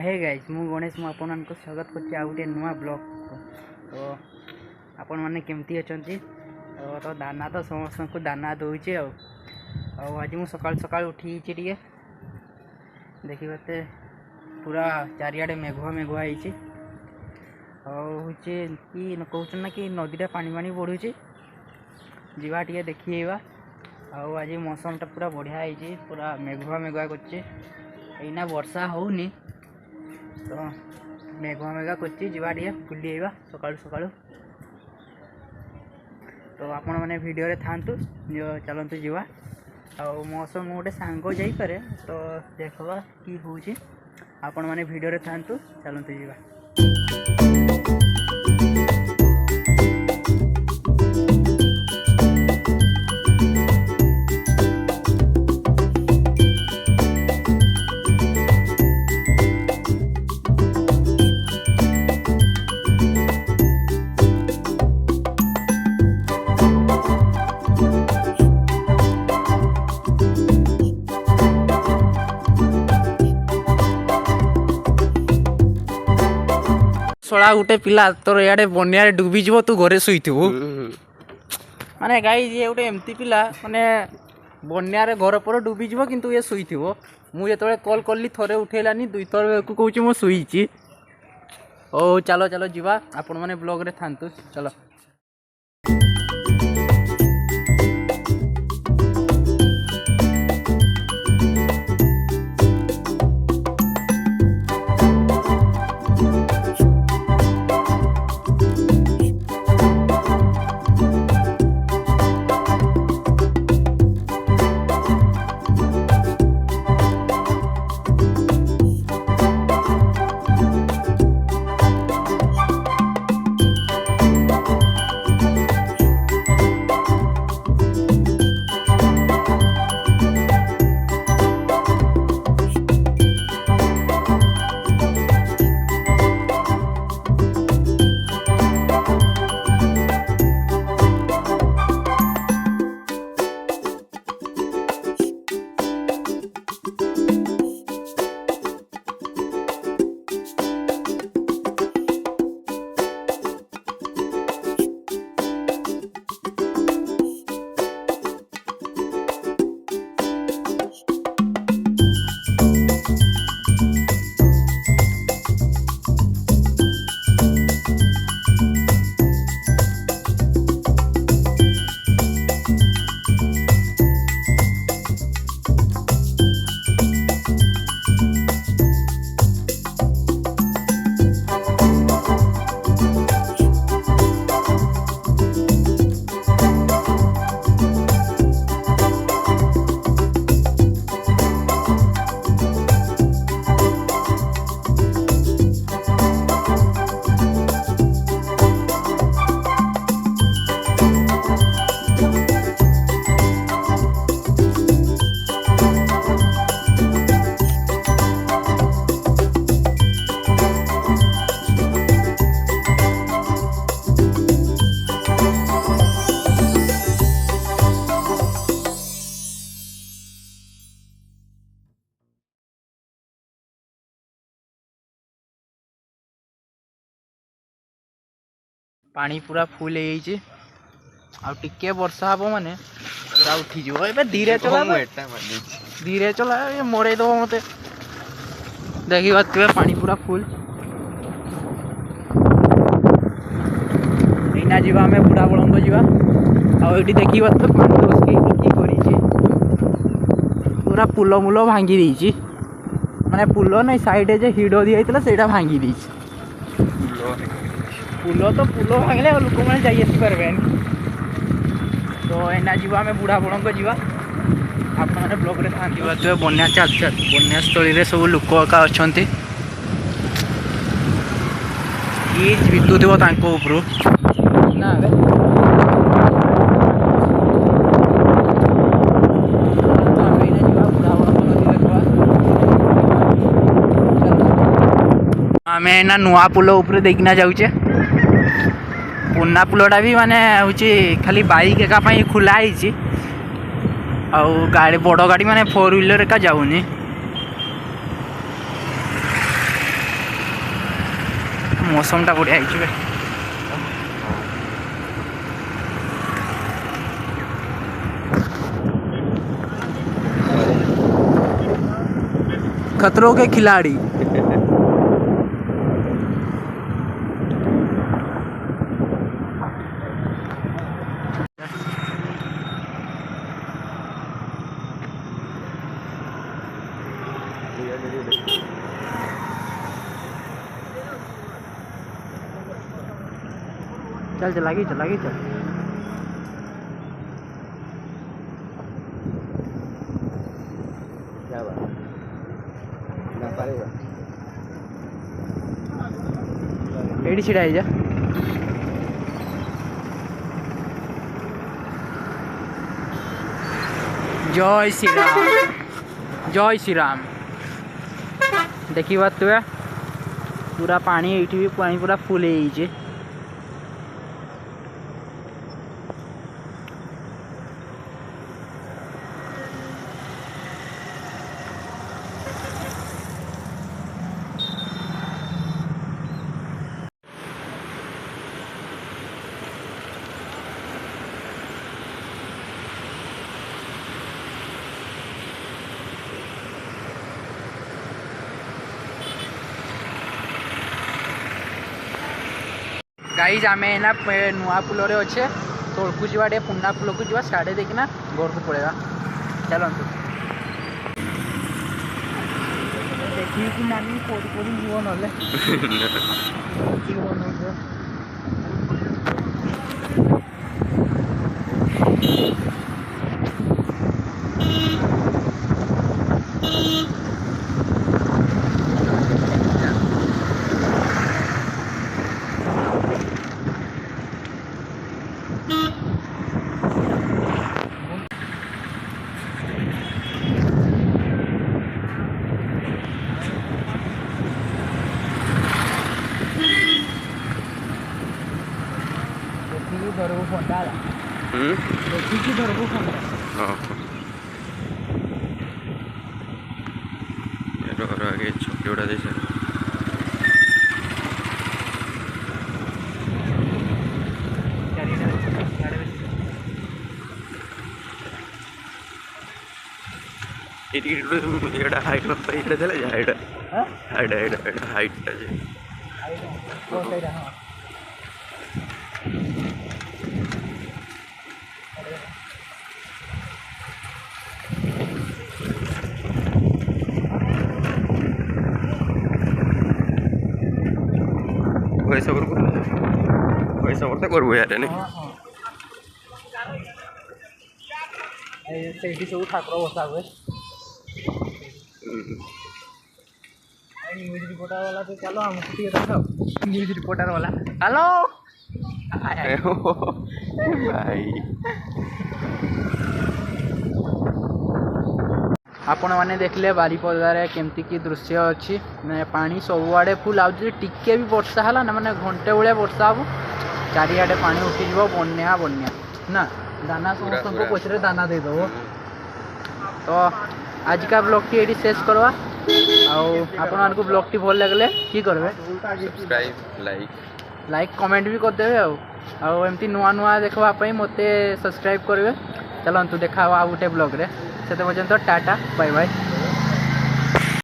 Hey guys मु गणेश मु आपन को स्वागत करछि आ गुटे नुआ ब्लॉग तो आपन माने केमती अछंती तो दाना तो समस्त को दाना दोउछि आज मु सकाल सकाल उठी टिके देखिबते पूरा चारियाडे मेघुआ मेघुआ हिची होचे कि न कहउछ ना कि नदीटा पानी पानी बढ़ुछि जीवा टिके देखिएबा आज मौसम टा पूरा बढ़िया हिची पूरा मेघुआ मेघुआ करछि एना वर्षा होउनी तो मेघुआ मेघा करछि जीवा टिके बुली आइबा सकाळु सकाळु तो आपण माने वीडियो रे थांतु चलंतु जीवा आ मौसम गोटे सांग जाई पारे तो देखबा की होउछि आपण माने वीडियो रे थांतु चलंतु जीवा। सोला गुटे पिला तोर याडे बन्या डूबी जीव तू घरे सुईथबु माने गाई ये गुटे एमती पिला माने बन्या रे घर पर डूबी जीव किंतु ये सुईथबो मु जेतबे कॉल करली थरे उठेलानी दुई थर को कहूची मु सुईची ओ चलो चलो जीवा आपण माने ब्लॉग रे थांतु चलो। पानी पूरा फुल आ टिके वर्षा हम माने पूरा उठी जीव ए धीरे चला धीरे चला ये मोड़े दो मते देखी बात पानी पूरा फुल एना जीवा हमें बुढ़ा बड़ंग जीवा आ एठी देखी बात पानी बसके की करी छी पूरा पुल मुल भांगी दी छी माने पुल नै साइड जे हिडो दी आइतला सेटा भांगी दी छी पुल तो पुल भांगले लोक मैंने जाइए पारे तो एना जीवा में बुढ़ा बड़ंग जीवा आप ब्लॉग रे था बन्या बन्यास्थली रे सब लोक एका अच्छा बितुव उपरू ना आम एना नुआ पुल उपरे देखना जाऊे पुना पुलटा भी माने हूँ खाली बाइक एका खुला ही गाड़ी बड़ गाड़ी माने 4 व्हीलर एका जाऊनी मौसमटा बढ़िया है। खतरों के खिलाड़ी चल चलागी चल। क्या बात ना पारेगा एडी छिड़ा जा जय श्री राम जय श्री राम। देखी बात तुए पूरा पानी ये भी पानी पूरा फुल है। गाइज आम ना नुआ पुल अच्छे तौक जा पुना पुल को जा साढ़े देखना घर को पड़ेगा। चलतु देखिए नानी पड़ी जीव ना घर को फोन डाला देखिए घर को फोन आगे छोटे उड़ा जैसे हाइट पैसा करते करबो यार ने से सब ठाकुर बसा हुए न्यूज रिपोर्टर वाला तो चलो हम न्यूज रिपोर्टर वाला हेलो भाई आपण मैंने देखले बारीपदार केमती की दृश्य अच्छी पानी सबुआड़े फुल आउे टिके भी वर्षा है ना माने घंटे भाया वर्षा हम चारिआडे पानी उठीज बन्या बन्या ना दाना समस्त को पचरे दाना देदेव। तो आज का ब्लॉग टी ये शेष करवा आपण को ब्लॉग टी भल लगले कि करबे सब्सक्राइब लाइक कमेंट भी करदे आमती नुआ नुआ देखापी मत सब्सक्राइब करेंगे। चलतु देखा आ गोटे ब्लॉग रे से पर्यंत टाटा बाय बाय।